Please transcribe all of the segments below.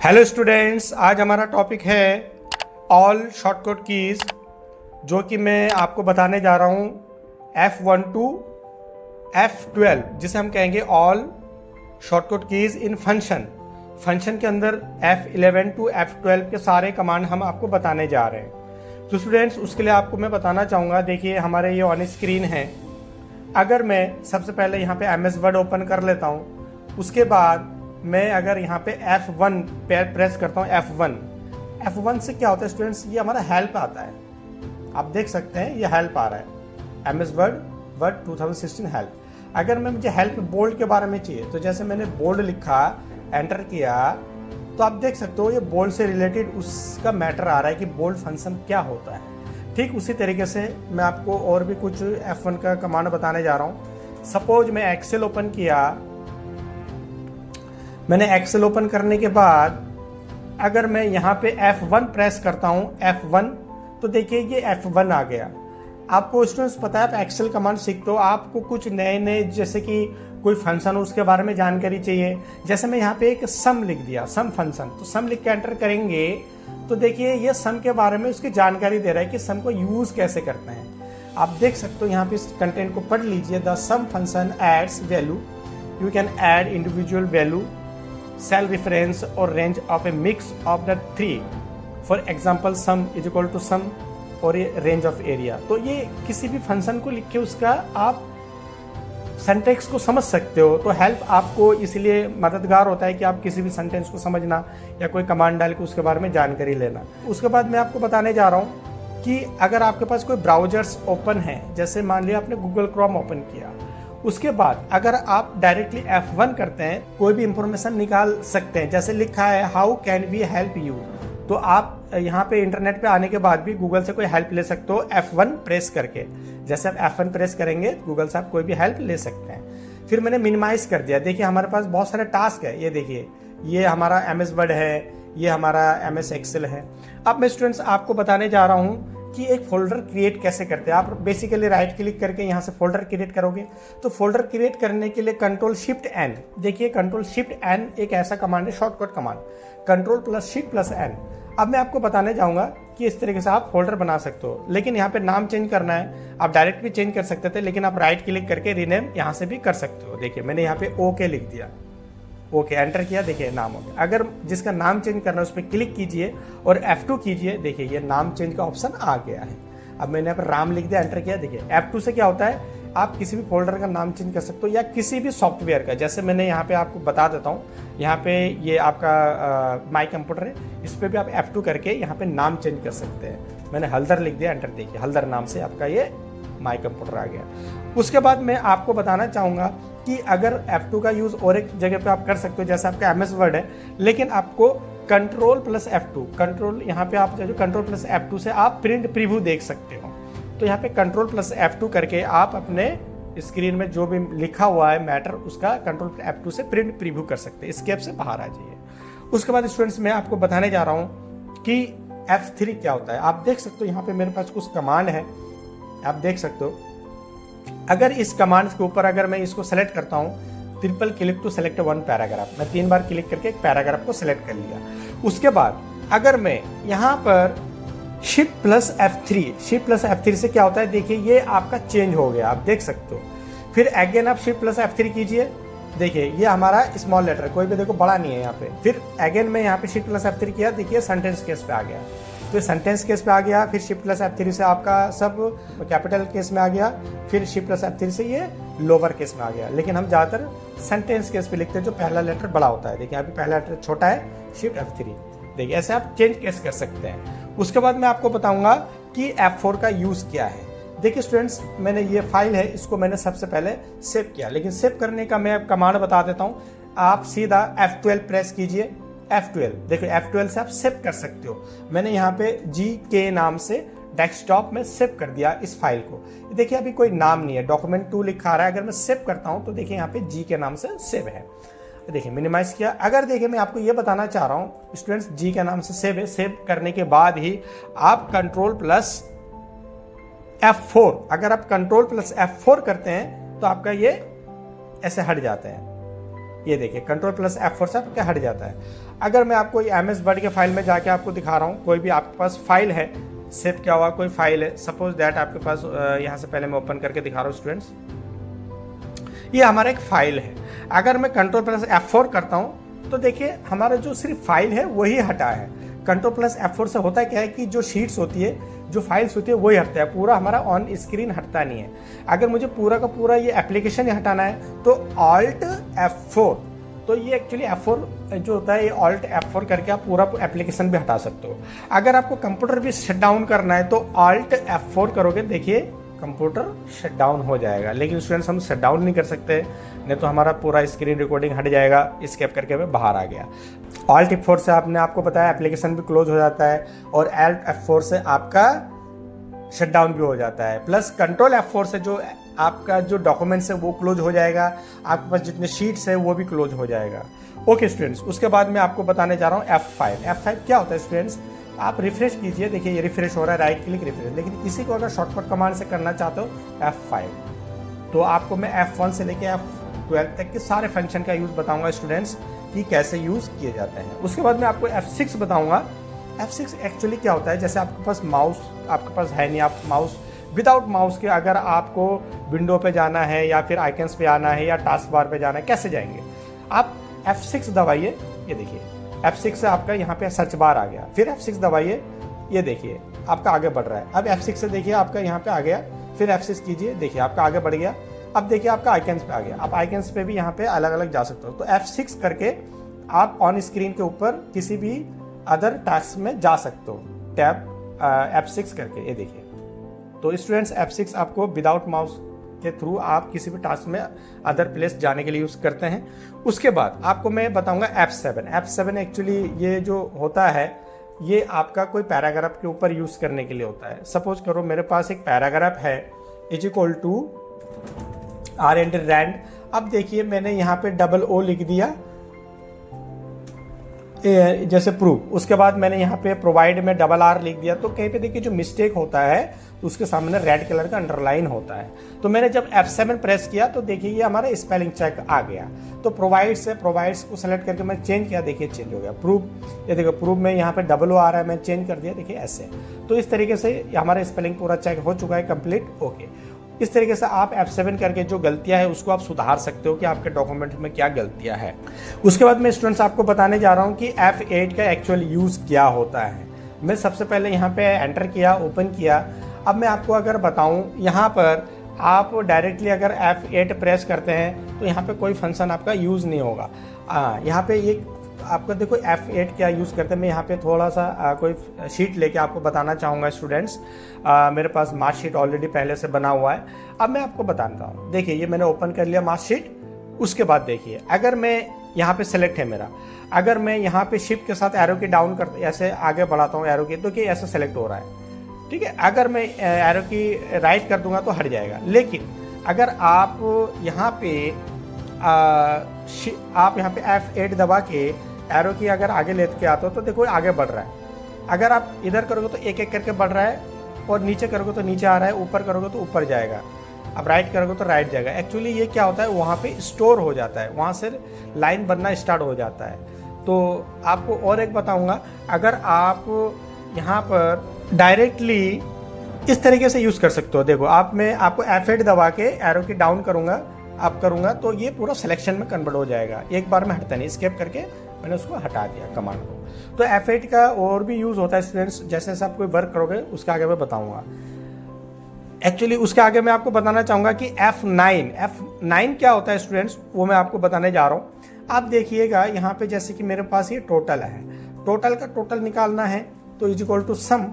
Hello students, आज हमारा topic है ऑल शॉर्टकट कीज़, जो कि मैं आपको बताने जा रहा हूँ F1 टू F12, जिसे हम कहेंगे ऑल शॉर्टकट कीज़ इन फंक्शन के अंदर F11 टू F12 के सारे कमांड हम आपको बताने जा रहे हैं। तो स्टूडेंट्स, उसके लिए आपको मैं बताना चाहूँगा, देखिए हमारे ये ऑन स्क्रीन है। अगर मैं सबसे पहले यहाँ पे MS वर्ड ओपन कर लेता हूँ, उसके बाद मैं अगर यहाँ पे F1 पे प्रेस करता हूँ, F1 से क्या होता है स्टूडेंट्स, ये हमारा हेल्प आता है। आप देख सकते हैं ये हेल्प आ रहा है, MS वर्ड 2016 हेल्प। अगर मैं मुझे हेल्प बोल्ड के बारे में चाहिए, तो जैसे मैंने बोल्ड लिखा, एंटर किया, तो आप देख सकते हो ये बोल्ड से रिलेटेड उसका मैटर आ रहा है कि बोल्ड फंक्शन क्या होता है। ठीक उसी तरीके से मैं आपको और भी कुछ F1 का कमांड बताने जा रहा हूँ। सपोज मैं एक्सेल ओपन किया, मैंने एक्सेल ओपन करने के बाद अगर मैं यहाँ पे F1 प्रेस करता हूँ, F1, तो देखिए ये F1 आ गया। आपको स्टूडेंट्स पता है, आप एक्सेल कमांड सीखते हो, आपको कुछ नए जैसे कि कोई फंक्शन हो उसके बारे में जानकारी चाहिए। जैसे मैं यहाँ पे एक सम लिख दिया, सम फंक्शन, तो सम लिख के एंटर करेंगे तो देखिए ये सम के बारे में उसकी जानकारी दे रहा है कि सम को यूज कैसे करते हैं। आप देख सकते हो, यहाँ पे इस कंटेंट को पढ़ लीजिए। The sum function adds value, you can add individual value, cell reference और range of a mix of the three. For example sum is equal to sum और ये रेंज ऑफ एरिया। तो ये किसी भी फंक्शन को लिख के उसका आप सेंटेंस को समझ सकते हो। तो हेल्प आपको इसलिए मददगार होता है कि आप किसी भी सेंटेंस को समझना या कोई कमांड डाल के उसके बारे में जानकारी लेना। उसके बाद मैं आपको बताने जा रहा हूँ कि अगर आपके पास कोई ब्राउजर्स ओपन है, जैसे मान लिया आपने गूगल क्रोम ओपन किया, उसके बाद अगर आप डायरेक्टली F1 करते हैं, कोई भी इंफॉर्मेशन निकाल सकते हैं। जैसे लिखा है how can we help you, तो आप यहाँ पे इंटरनेट पे आने के बाद भी गूगल से कोई हेल्प ले सकते हो F1 प्रेस करके। जैसे आप F1 प्रेस करेंगे, गूगल से आप कोई भी हेल्प ले सकते हैं। फिर मैंने मिनिमाइज कर दिया। देखिए हमारे पास बहुत सारे टास्क है, ये देखिए, ये हमारा MS वर्ड है, ये हमारा MS एक्सेल है। अब मैं स्टूडेंट्स आपको बताने जा रहा हूँ कि एक फोल्डर क्रिएट कैसे करते हैं। आप बेसिकली राइट क्लिक करके यहाँ से फोल्डर क्रिएट करोगे। तो फोल्डर क्रिएट करने के लिए Ctrl+Shift+N, देखिए Ctrl+Shift+N एक ऐसा कमांड है, शॉर्टकट कमांड, Ctrl+Shift+N। अब मैं आपको बताने जाऊंगा कि इस तरीके से आप फोल्डर बना सकते हो। लेकिन यहाँ पे नाम चेंज करना है, आप डायरेक्ट भी चेंज कर सकते थे, लेकिन आप राइट क्लिक करके रीनेम यहाँ से भी कर सकते हो। देखिए मैंने यहाँ पे ओके लिख दिया, ओके एंटर किया, देखिए नाम हो गया। अगर जिसका नाम चेंज करना है उस पर क्लिक कीजिए और F2 कीजिए, देखिए ये नाम चेंज का ऑप्शन आ गया है। अब मैंने यहाँ पर राम लिख दिया, एंटर किया, देखिए F2 से क्या होता है, आप किसी भी फोल्डर का नाम चेंज कर सकते हो या किसी भी सॉफ्टवेयर का। जैसे मैंने यहाँ पे आपको बता देता हूँ, यहाँ पे ये आपका माई कंप्यूटर है, इस पर भी आप F2 करके यहाँ पे नाम चेंज कर सकते हैं। मैंने हल्दर लिख दिया, एंटर, देखिए हल्दर नाम से आपका ये माई कंप्यूटर आ गया। उसके बाद मैं आपको बताना चाहूँगा कि अगर F2 का यूज़ और एक जगह पे आप कर सकते हो, जैसे आपका MS वर्ड है, लेकिन आपको Ctrl+F2, कंट्रोल यहाँ पे आप जो Ctrl+F2 से आप प्रिंट प्रीव्यू देख सकते हो। तो यहाँ पे Ctrl+F2 करके आप अपने स्क्रीन में जो भी लिखा हुआ है मैटर, उसका Ctrl+F2 से प्रिंट प्रीव्यू कर सकते हैं। स्केप से बाहर आ जाइए। उसके बाद स्टूडेंट्स मैं आपको बताने जा रहा हूँ कि F3 क्या होता है। आप देख सकते हो यहाँ पे मेरे पास कुछ कमांड है, आप देख सकते हो। अगर इस कमांड के ऊपर अगर मैं इसको सेलेक्ट करता हूँ, triple click to select one paragraph, मैं 3 बार क्लिक करके एक पैराग्राफ को सेलेक्ट कर लिया। उसके बाद अगर मैं यहाँ पर Shift+F3 से क्या होता है, देखिए ये आपका चेंज हो गया, आप देख सकते हो। फिर अगेन आप Shift+F3 कीजिए, देखिए ये हमारा स्मॉल लेटर, कोई भी देखो बड़ा नहीं है यहाँ पे। फिर अगेन मैं यहाँ पे Shift+F3 किया, देखिए सेंटेंस केस पे आ गया। तो सेंटेंस केस पे आ गया। फिर Shift+F3 से आपका सब कैपिटल केस में आ गया। फिर Shift+F3 से ये लोअर केस में आ गया। लेकिन हम ज़्यादातर सेंटेंस केस पे लिखते हैं, जो पहला लेटर बड़ा होता है। देखिए अभी पहला लेटर छोटा है, Shift+F3। देखिए ऐसे आप चेंज केस कर सकते हैं। उसके बाद मैं आपको बताऊंगा कि F4 का यूज़ क्या है। देखिए स्टूडेंट्स, मैंने ये फाइल है, इसको मैंने सबसे पहले सेव किया, लेकिन सेव करने का मैं कमांड बता देता हूँ। आप सीधा F12 प्रेस कीजिए, F12, देखिए F12 से आप सेव कर सकते हो। मैंने यहाँ पे GK नाम से डेस्कटॉप में सेव कर दिया इस फाइल को। देखिए अभी कोई नाम नहीं है, डॉक्यूमेंट 2 लिखा रहा है। अगर मैं सेव करता हूँ तो देखिए यहाँ पे GK नाम से सेव है। देखिए मिनिमाइज किया। अगर देखिए मैं आपको ये बताना चाह रहा हूँ स्टूडेंट्स, GK नाम से सेव है। सेव करने के बाद ही आप Ctrl+F4, अगर आप Ctrl+F4 करते हैं तो आपका ये ऐसे हट जाते हैं। ये देखिए कंट्रोल प्लस F4 से आपका हट जाता है। अगर मैं आपको MS वर्ड के फाइल में जाके आपको दिखा रहा हूँ, कोई भी आपके पास फाइल है, सेव किया हुआ कोई फाइल है, सपोज दैट आपके पास यहाँ से पहले मैं ओपन करके दिखा रहा हूँ स्टूडेंट्स, ये हमारा एक फाइल है। अगर मैं कंट्रोल प्लस F4 करता हूँ तो देखिए हमारा जो सिर्फ फाइल है वही हटा है। कंट्रोल प्लस F4 से होता क्या है कि जो शीट्स होती है, जो फाइल्स होती है वही हटता है, पूरा हमारा ऑन स्क्रीन हटता नहीं है। अगर मुझे पूरा का पूरा ये एप्लीकेशन हटाना है तो Alt F4, तो ये एक्चुअली F4 जो होता है, ये Alt F4 करके आप पूरा एप्लीकेशन भी हटा सकते हो। अगर आपको कंप्यूटर भी शट डाउन करना है तो Alt F4 करोगे, देखिए कंप्यूटर शट डाउन हो जाएगा। लेकिन स्टूडेंट्स हम शट डाउन नहीं कर सकते, नहीं तो हमारा पूरा स्क्रीन रिकॉर्डिंग हट जाएगा। स्केप करके मैं बाहर आ गया। Alt F4 से आपको बताया एप्लीकेशन भी क्लोज हो जाता है, और Alt F4 से आपका शट डाउन भी हो जाता है। प्लस कंट्रोल F4 से जो आपका जो डॉक्यूमेंट्स है वो क्लोज हो जाएगा, आपके पास जितने शीट्स है वो भी क्लोज हो जाएगा। ओके स्टूडेंट्स, उसके बाद मैं आपको बताने जा रहा हूँ F5। F5 क्या होता है स्टूडेंट्स, आप रिफ्रेश कीजिए, देखिए ये रिफ्रेश हो रहा है, राइट क्लिक रिफ्रेश। लेकिन इसी को अगर शॉर्टकट कमांड से करना चाहते हो F5, तो आपको मैं F1 से लेके F12 तक के सारे फंक्शन का यूज़ बताऊंगा स्टूडेंट्स कि कैसे यूज़ किए जाते हैं। उसके बाद मैं आपको F6 बताऊंगा। F6 एक्चुअली क्या होता है, जैसे आपके पास माउस आपके पास है नहीं, आप माउस विदाउट माउस के अगर आपको विंडो पे जाना है या फिर आइकन्स पे आना है या टास्क बार पे जाना है, कैसे जाएंगे? आप F6 दबाइए, ये देखिए F6 से आपका यहाँ पे सर्च बार आ गया, फिर F6 दबाइए, ये देखिए आपका आगे बढ़ रहा है। अब F6 से देखिए आपका यहाँ पे आ गया, फिर F6 कीजिए, देखिए आपका आगे बढ़ गया। अब देखिए आपका आइकन्स पे आ गया, आप आइकन्स पे भी यहाँ पे अलग अलग जा सकते हो। तो F6 करके आप ऑन स्क्रीन के ऊपर किसी भी अदर टास्क में जा सकते हो, टैब F6 करके, ये देखिए। तो स्टूडेंट्स F6 आपको विदाउट माउस के थ्रू आप किसी भी टास्क में अदर प्लेस जाने के लिए यूज़ करते हैं। उसके बाद आपको मैं बताऊंगा F7। F7 एक्चुअली ये जो होता है, ये आपका कोई पैराग्राफ के ऊपर यूज़ करने के लिए होता है। सपोज करो मेरे पास एक पैराग्राफ है = R एंटर रैंड। अब देखिए मैंने यहाँ पे $O लिख दिया जैसे प्रूफ, उसके बाद मैंने यहाँ पे प्रोवाइड में $R लिख दिया। तो कहीं पे देखिए जो मिस्टेक होता है तो उसके सामने रेड कलर का अंडरलाइन होता है। तो मैंने जब F7 प्रेस किया तो देखिए ये हमारा स्पेलिंग चेक आ गया। तो प्रोवाइड्स को सेलेक्ट करके मैं चेंज किया, देखिए चेंज हो गया। प्रूफ, ये देखो प्रूफ में यहाँ पे $O आ रहा है, मैं चेंज कर दिया, देखिए ऐसे। तो इस तरीके से हमारा स्पेलिंग पूरा चेक हो चुका है, कंप्लीट। ओके, इस तरीके से आप F7 करके जो गलतियां है उसको आप सुधार सकते हो कि आपके डॉक्यूमेंट में क्या गलतियां है। उसके बाद मैं स्टूडेंट्स आपको बताने जा रहा हूं कि F8 का एक्चुअल यूज़ क्या होता है। मैं सबसे पहले यहाँ पे एंटर किया, ओपन किया। अब मैं आपको अगर बताऊं, यहाँ पर आप डायरेक्टली अगर F8 प्रेस करते हैं तो यहाँ पे कोई फंक्शन आपका यूज़ नहीं होगा। यहाँ पे एक आपका देखो F8 क्या यूज़ करते हैं। मैं यहाँ पे थोड़ा सा कोई शीट लेके आपको बताना चाहूँगा स्टूडेंट्स। मेरे पास मार्कशीट ऑलरेडी पहले से बना हुआ है। अब मैं आपको बताता हूँ, देखिए ये मैंने ओपन कर लिया मार्कशीट। उसके बाद देखिए अगर मैं यहाँ पे सेलेक्ट है मेरा, अगर मैं यहाँ पे शिफ्ट के साथ एरो की डाउन कर ऐसे आगे बढ़ाता हूँ एरो की, तो कि ऐसे सेलेक्ट हो रहा है, ठीक है। अगर मैं एरो की राइट कर दूंगा तो हट जाएगा। लेकिन अगर आप यहाँ पे F8 दबा के एरो की अगर आगे लेके आते हो तो देखो आगे बढ़ रहा है। अगर आप इधर करोगे तो एक एक करके बढ़ रहा है, और नीचे करोगे तो नीचे आ रहा है, ऊपर करोगे तो ऊपर जाएगा, अब राइट करोगे तो राइट जाएगा। एक्चुअली ये क्या होता है, वहाँ पे स्टोर हो जाता है, वहाँ से लाइन बनना स्टार्ट हो जाता है। तो आपको और एक बताऊँगा, अगर आप यहाँ पर डायरेक्टली इस तरीके से यूज़ कर सकते हो। देखो मैं आपको F8 दबा के एरो की डाउन करूँगा तो ये पूरा सिलेक्शन में कन्वर्ट हो जाएगा, एक बार में हटता नहीं। स्केप करके मैंने उसको हटा दिया कमांड को। तो F8 का और भी यूज़ होता है स्टूडेंट्स, जैसे जैसे आप कोई वर्क करोगे उसके आगे मैं बताऊँगा। एक्चुअली उसके आगे मैं आपको बताना चाहूँगा कि F9 क्या होता है स्टूडेंट्स, वो मैं आपको बताने जा रहा हूँ। आप देखिएगा यहाँ पे जैसे कि मेरे पास ये टोटल है, टोटल का टोटल निकालना है तो = सम।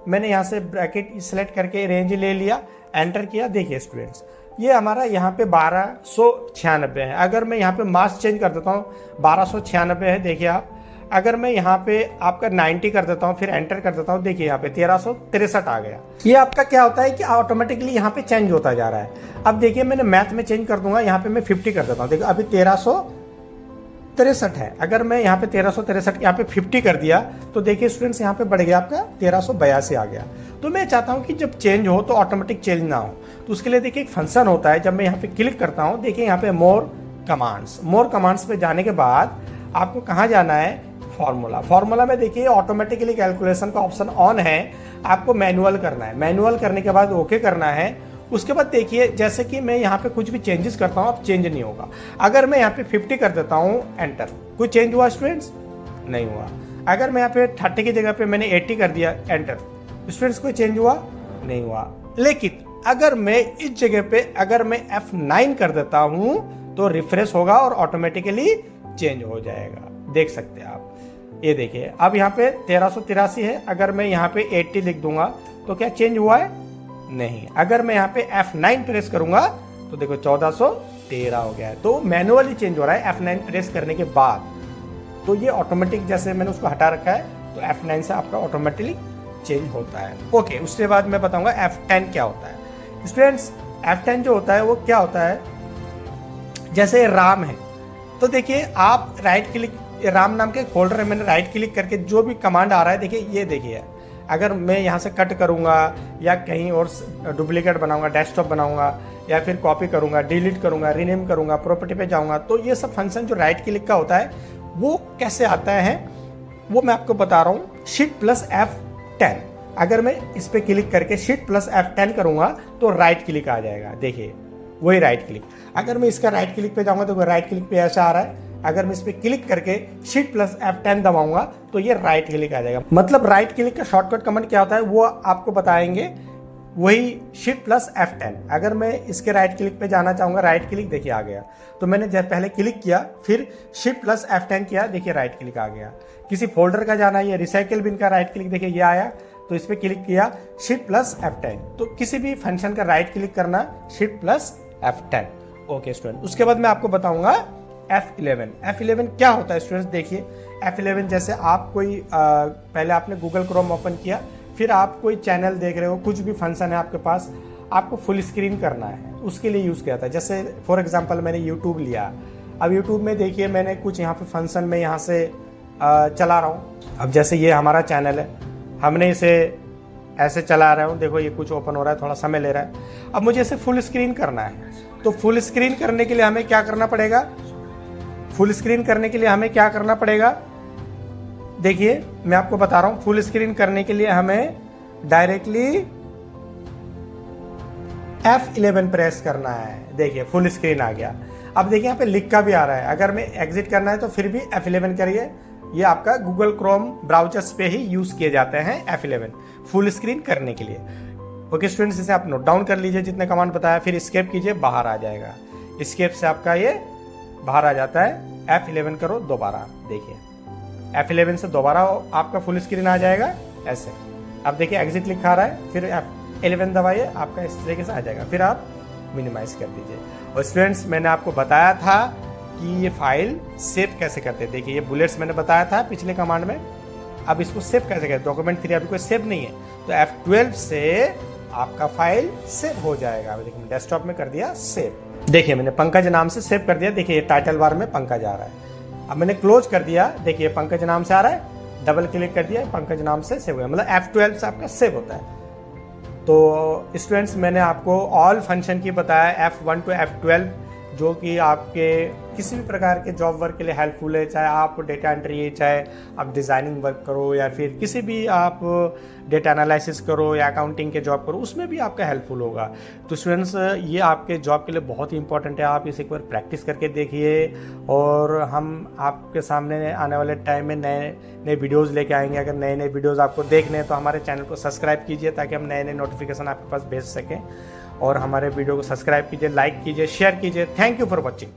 मैंने यहाँ से ब्रैकेट सेलेक्ट करके रेंज ले लिया, एंटर किया। देखिए स्टूडेंट्स ये हमारा यहाँ पे 1296 है। अगर मैं यहाँ पे मास चेंज कर देता हूँ 1296 है, देखिए आप। अगर मैं यहाँ पे आपका 90 कर देता हूँ, फिर एंटर कर देता हूँ, देखिए यहाँ पे 1363 आ गया। ये आपका क्या होता है कि ऑटोमेटिकली यहाँ पे चेंज होता जा रहा है। अब देखिए मैंने मैथ में चेंज कर दूंगा, यहाँ पे मैं 50 कर देता हूँ, देखिए अभी 1363 है। अगर मैं यहाँ पे 1363 यहाँ पे 50 कर दिया तो देखिए स्टूडेंट्स यहाँ पे बढ़ गया आपका 1382 आ गया। तो मैं चाहता हूँ कि जब चेंज हो तो ऑटोमेटिक चेंज ना हो, तो उसके लिए देखिए एक फंक्शन होता है। जब मैं यहाँ पे क्लिक करता हूँ, देखिए यहाँ पे मोर कमांड्स। मोर कमांड्स पे जाने के बाद आपको कहाँ जाना है, फॉर्मूला। फॉर्मूला में देखिए ऑटोमेटिकली कैलकुलेशन का ऑप्शन ऑन है, आपको मैनुअल करना है। मैनुअल करने के बाद ओके करना है। उसके बाद देखिए जैसे कि मैं यहाँ पे कुछ भी चेंजेस करता हूँ, अब चेंज नहीं होगा। अगर मैं यहाँ पे 50 कर देता हूँ एंटर, कोई चेंज हुआ स्टूडेंट्स? नहीं हुआ। अगर मैं यहाँ पे 30 की जगह पे मैंने 80 कर दिया एंटर, स्टूडेंट्स कोई चेंज हुआ? नहीं हुआ। लेकिन अगर मैं इस जगह पे अगर मैं F9 कर देता हूँ तो रिफ्रेश होगा और ऑटोमेटिकली चेंज हो जाएगा। देख सकते हैं आप, ये देखिए अब यहाँ पे 1383 है। अगर मैं यहाँ पे 80 लिख दूंगा तो क्या चेंज हुआ है? नहीं। अगर मैं यहाँ पे F9 प्रेस करूंगा तो देखो 1413 हो गया है। तो मैनुअली चेंज हो रहा है F9 प्रेस करने के बाद। तो ये ऑटोमेटिक, जैसे मैंने उसको हटा रखा है तो F9 से आपका ऑटोमेटिकली चेंज होता है। ओके, उसके बाद मैं बताऊंगा F10 क्या होता है। स्टूडेंट्स F10 जो होता है वो क्या होता है, जैसे राम है तो देखिए आप राइट क्लिक, राम नाम के फोल्डर है, मैंने राइट क्लिक करके जो भी कमांड आ रहा है देखिए, ये देखिए अगर मैं यहाँ से कट करूँगा या कहीं और डुप्लीकेट बनाऊंगा, डेस्कटॉप बनाऊंगा या फिर कॉपी करूँगा, डिलीट करूँगा, रीनेम करूँगा, प्रॉपर्टी पे जाऊँगा, तो ये सब फंक्शन जो राइट क्लिक का होता है वो कैसे आता है वो मैं आपको बता रहा हूँ। शिफ्ट प्लस F10, अगर मैं इस पर क्लिक करके शिफ्ट प्लस F10 करूँगा तो राइट क्लिक आ जाएगा। देखिए वही राइट क्लिक। अगर मैं इसका राइट क्लिक पे जाऊँगा तो राइट क्लिक पे ऐसा आ रहा है। अगर मैं इस पर क्लिक करके शिफ्ट प्लस F10 दबाऊंगा तो ये राइट क्लिक आ जाएगा। मतलब राइट क्लिक का शॉर्टकट कमांड क्या होता है वो आपको बताएंगे, वही शिफ्ट प्लस F10। अगर मैं इसके राइट क्लिक पे जाना चाहूँगा, राइट क्लिक देखिए आ गया, तो मैंने जब पहले क्लिक किया फिर शिफ्ट प्लस F10 किया, देखिए राइट क्लिक आ गया। किसी फोल्डर का जाना है, ये रिसाइकिल बिन का राइट क्लिक देखिए ये आया, तो इस पर क्लिक किया शिफ्ट प्लस F10। तो किसी भी फंक्शन का राइट क्लिक करना shift plus F10। Okay student, उसके बाद मैं आपको बताऊंगा F11। F11 क्या होता है स्टूडेंट्स? देखिए F11 जैसे आप कोई पहले आपने गूगल क्रोम ओपन किया, फिर आप कोई चैनल देख रहे हो, कुछ भी फंक्शन है आपके पास, आपको फुल स्क्रीन करना है, उसके लिए यूज़ किया था। जैसे फॉर एग्जांपल मैंने यूट्यूब लिया, अब यूट्यूब में देखिए मैंने कुछ यहाँ पे फंक्शन में यहाँ से चला रहा हूँ। अब जैसे ये हमारा चैनल है, हमने इसे ऐसे चला रहा हूँ, देखो ये कुछ ओपन हो रहा है, थोड़ा समय ले रहा है। अब मुझे इसे फुल स्क्रीन करना है, तो फुल स्क्रीन करने के लिए हमें क्या करना पड़ेगा? फुल स्क्रीन करने के लिए हमें क्या करना पड़ेगा? देखिए मैं आपको बता रहा हूं, फुल स्क्रीन करने के लिए हमें डायरेक्टली F11 प्रेस करना है। देखिए फुल स्क्रीन आ गया। अब देखिए यहाँ पे लिख का भी आ रहा है, अगर मैं एग्जिट करना है तो फिर भी F11 करिए। ये आपका गूगल क्रोम ब्राउजर्स पे ही यूज किए जाते हैं F11 फुल स्क्रीन करने के लिए। ओके स्टूडेंट्स, इसे आप नोट डाउन कर लीजिए जितने कमांड बताया, फिर एस्केप कीजिए, बाहर आ जाएगा। एस्केप से आपका ये बाहर आ जाता है। F11 करो दोबारा, देखिए F11 से दोबारा आपका फुल स्क्रीन आ जाएगा ऐसे। अब देखिए एग्जिट लिखा रहा है, फिर F11 दबाइए, आपका इस तरीके से आ जाएगा। फिर आप मिनिमाइज कर दीजिए। और स्टूडेंट्स मैंने आपको बताया था कि ये फाइल सेव कैसे करते हैं। देखिए ये बुलेट्स मैंने बताया था पिछले कमांड में। अब इसको सेव कैसे करते? डॉक्यूमेंट 3 अभी कोई सेव नहीं है, तो F12 से आपका फाइल सेव हो जाएगा। देखिए डेस्कटॉप में कर दिया सेव। देखिए मैंने पंकज नाम से सेव कर दिया, देखिए ये टाइटल बार में पंकज आ रहा है। अब मैंने क्लोज कर दिया, देखिए पंकज नाम से आ रहा है, डबल क्लिक कर दिया, पंकज नाम से सेव हो गया। मतलब F12 से आपका सेव होता है। तो स्टूडेंट्स मैंने आपको ऑल फंक्शन की बताया F1 to F12, जो कि आपके किसी भी प्रकार के जॉब वर्क के लिए हेल्पफुल है। चाहे आप डेटा एंट्री, चाहे आप डिज़ाइनिंग वर्क करो, या फिर किसी भी आप डेटा एनालिसिस करो या अकाउंटिंग के जॉब करो, उसमें भी आपका हेल्पफुल होगा। तो स्टूडेंट्स ये आपके जॉब के लिए बहुत ही इंपॉर्टेंट है। आप इसे एक बार प्रैक्टिस करके देखिए, और हम आपके सामने आने वाले टाइम में नए नए वीडियोज़ लेके आएंगे। अगर नए नए वीडियोज़ आपको देखने हैं तो हमारे चैनल को सब्सक्राइब कीजिए, ताकि हम नए नए नोटिफिकेशन आपके पास भेज सकें। और हमारे वीडियो को सब्सक्राइब कीजिए, लाइक कीजिए, शेयर कीजिए। Thank you for watching.